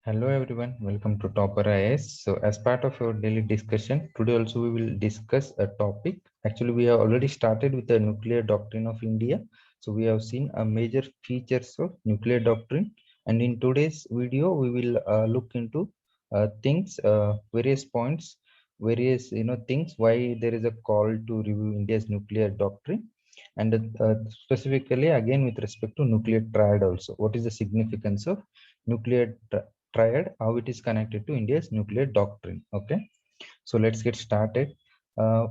Hello everyone, welcome to Topper IAS. So as part of our daily discussion, today also we will discuss a topic. Actually, we have already started with the nuclear doctrine of India. So we have seen a major features of nuclear doctrine. And in today's video, we will look into things, various points, various things why there is a call to review India's nuclear doctrine. And specifically again with respect to nuclear triad also. What is the significance of nuclear triad, how it is connected to India's nuclear doctrine. Okay, so let's get started. Uh,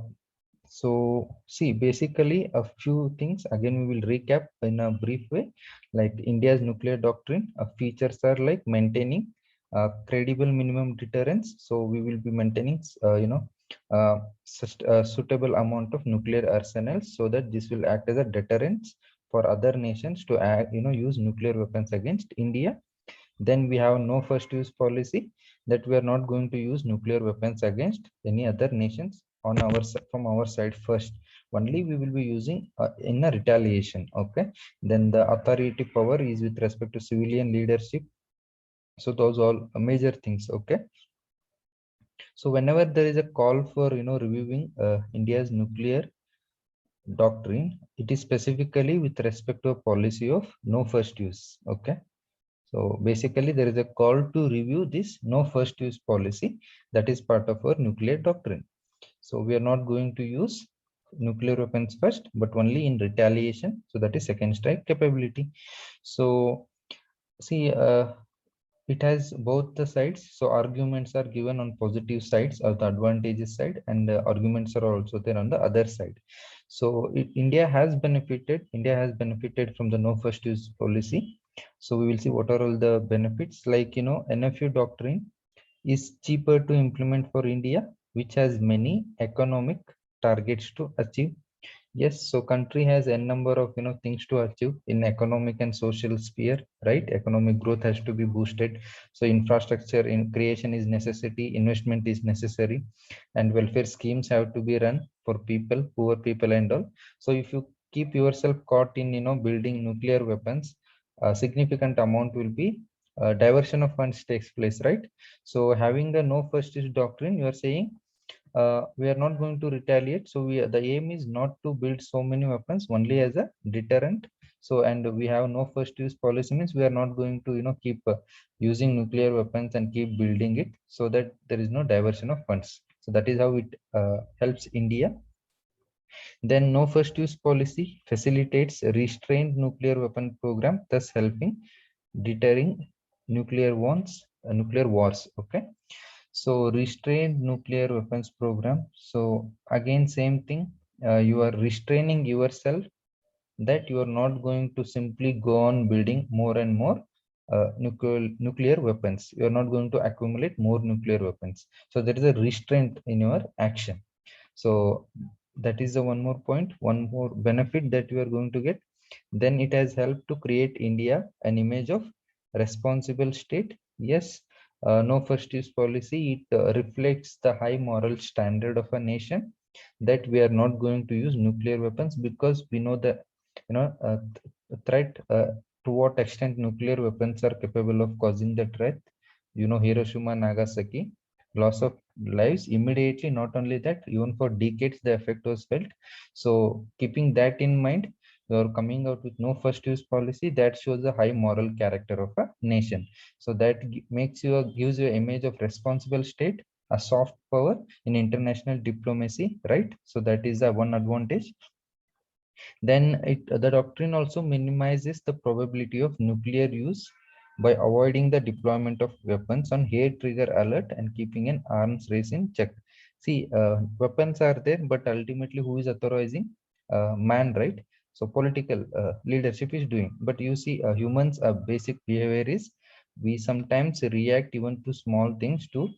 so see, basically a few things again we will recap in a brief way. Like India's nuclear doctrine features are like maintaining credible minimum deterrence. So we will be maintaining such a suitable amount of nuclear arsenals so that this will act as a deterrence for other nations to use nuclear weapons against India. Then we have no first use policy, that we are not going to use nuclear weapons against any other nations on our from our side first. Only we will be using in a retaliation. Okay. Then the authority power is with respect to civilian leadership. So those all major things. Okay. So whenever there is a call for reviewing India's nuclear doctrine, it is specifically with respect to a policy of no first use. Okay. So basically, there is a call to review this no first use policy that is part of our nuclear doctrine. So we are not going to use nuclear weapons first, but only in retaliation. So that is second strike capability. So see, it has both the sides. So arguments are given on positive sides or the advantages side, and arguments are also there on the other side. So India has benefited from the no first use policy. So we will see what are all the benefits. Like NFU doctrine is cheaper to implement for India, which has many economic targets to achieve. Yes, so country has a number of things to achieve in economic and social sphere, right? Economic growth has to be boosted. So infrastructure in creation is necessity, investment is necessary, and welfare schemes have to be run for people, poor people and all. So if you keep yourself caught in building nuclear weapons, a significant amount will be diversion of funds takes place, right? So having the no first use doctrine, you are saying we are not going to retaliate. So the aim is not to build so many weapons, only as a deterrent. So and we have no first use policy means we are not going to keep using nuclear weapons and keep building it, so that there is no diversion of funds. So that is how it helps India. Then no first use policy facilitates restrained nuclear weapon program, thus helping deterring nuclear wars. Okay. So restrained nuclear weapons program. So again, same thing. You are restraining yourself, that you are not going to simply go on building more and more nuclear weapons. You are not going to accumulate more nuclear weapons. So there is a restraint in your action. So that is the one more point, one more benefit that you are going to get. Then it has helped to create India an image of responsible state. Yes, no first use policy, it reflects the high moral standard of a nation, that we are not going to use nuclear weapons because we know the threat, to what extent nuclear weapons are capable of causing the threat. Hiroshima, Nagasaki, loss of lives immediately. Not only that, even for decades the effect was felt. So keeping that in mind, you are coming out with no first use policy that shows the high moral character of a nation. So that gives you an image of responsible state, a soft power in international diplomacy, right? So that is the one advantage. Then the doctrine also minimizes the probability of nuclear use by avoiding the deployment of weapons on hair trigger alert and keeping an arms race in check. See, weapons are there, but ultimately who is authorizing? Man, right? So political leadership is doing. But you see, humans' basic behavior is we sometimes react even to small things to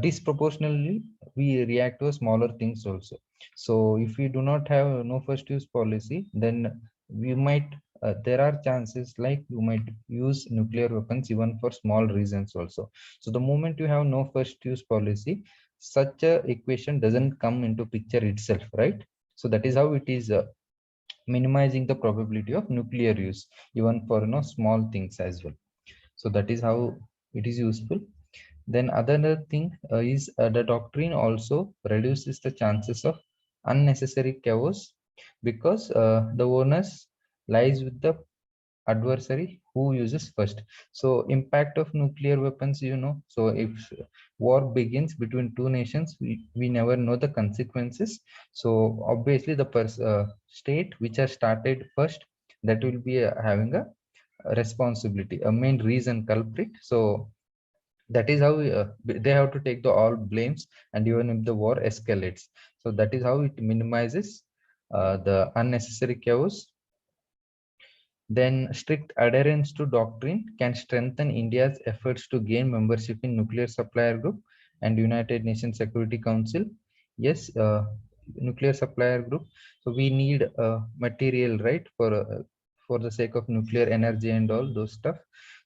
disproportionately we react to smaller things also. So if we do not have no first use policy, then we might there are chances like you might use nuclear weapons even for small reasons also. So the moment you have no first use policy, such a equation doesn't come into picture itself, right? So that is how it is minimizing the probability of nuclear use even for small things as well. So that is how it is useful. Then another thing is the doctrine also reduces the chances of unnecessary chaos, because the onus lies with the adversary who uses first. So impact of nuclear weapons, so if war begins between two nations, we never know the consequences. So obviously the state which has started first, that will be having a responsibility, a main reason culprit. So that is how they have to take the all blames, and even if the war escalates, so that is how it minimizes the unnecessary chaos. Then strict adherence to doctrine can strengthen India's efforts to gain membership in Nuclear Supplier Group and United Nations Security Council. Yes, nuclear supplier group. So we need material, right, for the sake of nuclear energy and all those stuff.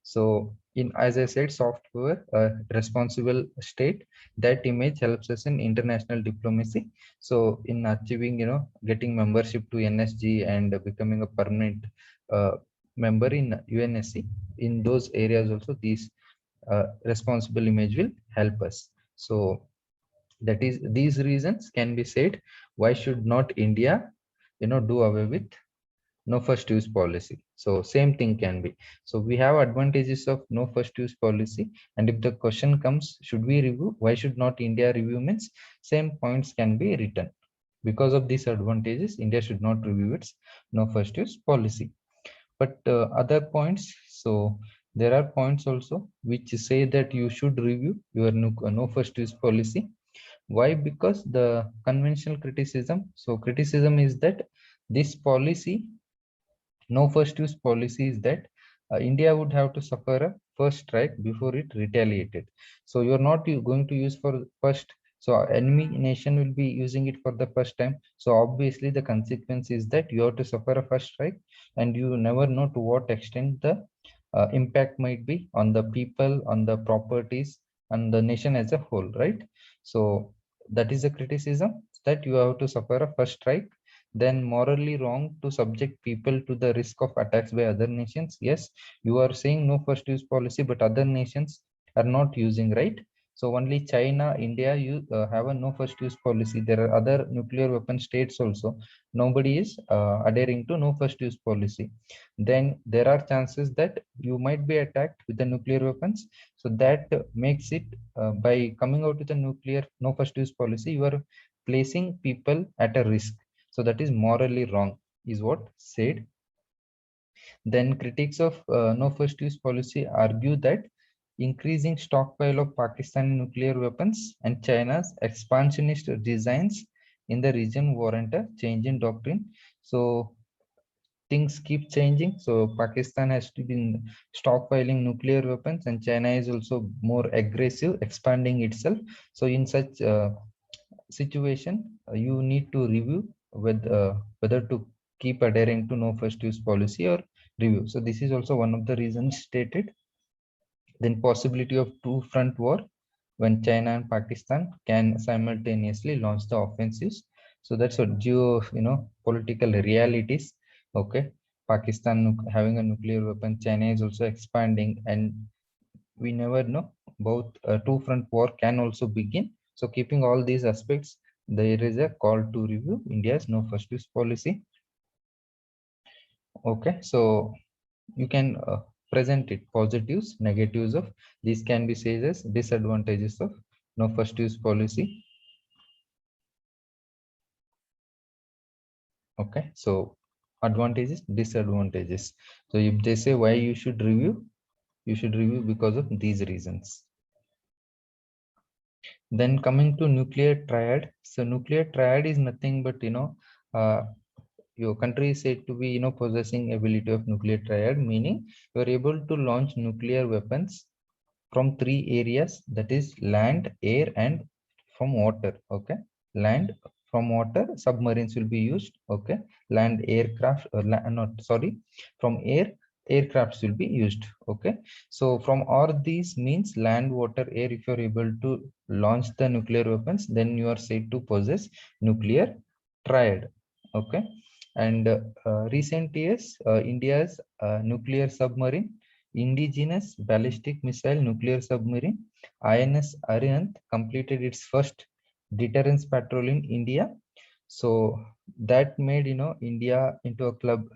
So in, as I said, soft power, responsible state, that image helps us in international diplomacy. So in achieving, getting membership to NSG and becoming a permanent member in UNSC, in those areas also, these responsible image will help us. So that is, these reasons can be said why should not India, do away with no first use policy. So same thing can be. So we have advantages of no first use policy, and if the question comes, should we review, why should not India review, means same points can be written. Because of these advantages, India should not review its no first use policy. But other points, so there are points also which say that you should review your no first use policy. Why? Because the conventional criticism, so criticism is that this policy, no first use policy, is that India would have to suffer a first strike before it retaliated. So you're not going to use for first, so enemy nation will be using it for the first time. So obviously the consequence is that you have to suffer a first strike, and you never know to what extent the impact might be on the people, on the properties, and the nation as a whole, right? So that is a criticism, that you have to suffer a first strike. Then morally wrong to subject people to the risk of attacks by other nations. Yes, you are saying no first use policy, but other nations are not using, right? So only China, India, you have a no first use policy. There are other nuclear weapon states also. Nobody is adhering to no first use policy. Then there are chances that you might be attacked with the nuclear weapons. So that makes it, by coming out with a nuclear no first use policy, you are placing people at a risk. So that is morally wrong, is what said. Then critics of no first use policy argue that increasing stockpile of Pakistani nuclear weapons and China's expansionist designs in the region warrant a change in doctrine. So things keep changing. So Pakistan has to be stockpiling nuclear weapons, and China is also more aggressive, expanding itself. So in such situation, you need to review whether to keep adhering to no first use policy or review. So this is also one of the reasons stated. Then possibility of two front war, when China and Pakistan can simultaneously launch the offensives. So that's what political realities. Okay, Pakistan having a nuclear weapon, China is also expanding, and we never know, both two front war can also begin. So keeping all these aspects, there is a call to review India's no first use policy. Okay, so you can present it, positives, negatives of these can be said as disadvantages of no first use policy. Okay, so advantages, disadvantages. So if they say why you should review, you should review because of these reasons. Then coming to nuclear triad. So nuclear triad is nothing but, your country is said to be, possessing ability of nuclear triad, meaning you are able to launch nuclear weapons from three areas, that is land, air, and from water. Okay, land, from water, submarines will be used. Okay, land, aircraft, not sorry, from air, aircrafts will be used. Okay, so from all these means, land, water, air, if you are able to launch the nuclear weapons, then you are said to possess nuclear triad. Okay, and recent years, India's nuclear submarine indigenous ballistic missile nuclear submarine INS Arihant completed its first deterrence patrol in India. So that made India into a club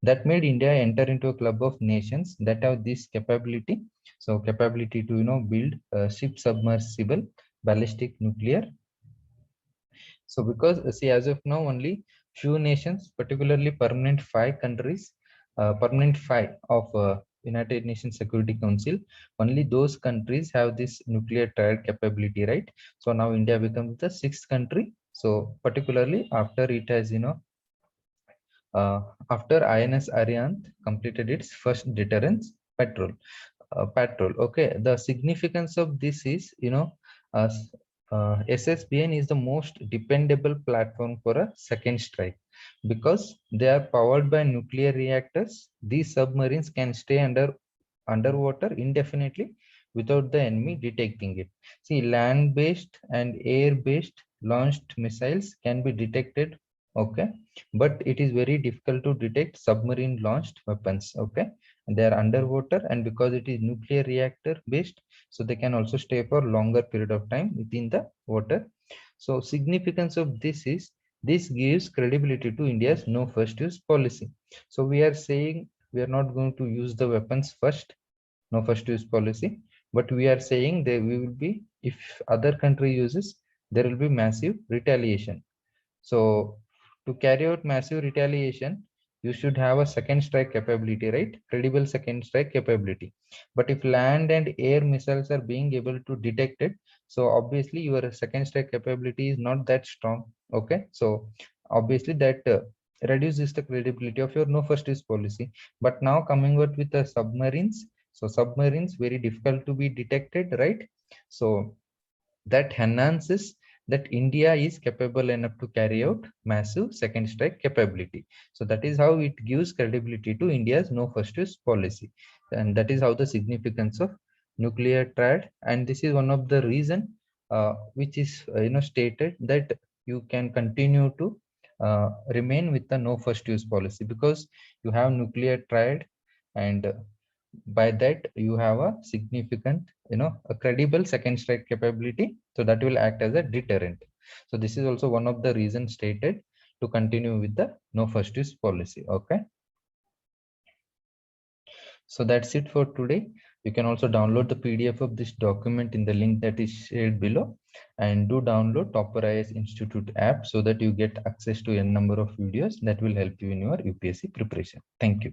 that made India enter into a club of nations that have this capability. So capability to build a ship submersible ballistic nuclear. So because see, as of now, only few nations, particularly permanent five of United Nations Security Council, only those countries have this nuclear triad capability, right? So now India becomes the sixth country. So particularly after it has uh, after INS Arihant completed its first deterrence patrol. Okay, the significance of this is uh, SSBN is the most dependable platform for a second strike because they are powered by nuclear reactors. These submarines can stay underwater indefinitely without the enemy detecting it. See, land-based and air-based launched missiles can be detected, okay, but it is very difficult to detect submarine launched weapons, okay. And they are underwater, and because it is nuclear reactor based, so they can also stay for longer period of time within the water. So significance of this is this gives credibility to India's no first use policy. So we are saying we are not going to use the weapons first, no first use policy, but we are saying there we will be, if other country uses, there will be massive retaliation. So to carry out massive retaliation, you should have a second strike capability, right? Credible second strike capability. But if land and air missiles are being able to detect it, so obviously your second strike capability is not that strong. Okay, so obviously that reduces the credibility of your no first use policy. But now coming out with the submarines, so submarines very difficult to be detected, right? So that enhances that India is capable enough to carry out massive second strike capability. So that is how it gives credibility to India's no first use policy. And that is how the significance of nuclear triad. And this is one of the reason which is stated that you can continue to remain with the no first use policy because you have nuclear triad, and by that you have a significant a credible second strike capability, so that will act as a deterrent. So this is also one of the reasons stated to continue with the no first use policy. Okay, so that's it for today. You can also download the PDF of this document in the link that is shared below, and do download Topper IAS Institute app so that you get access to a number of videos that will help you in your UPSC preparation. Thank you.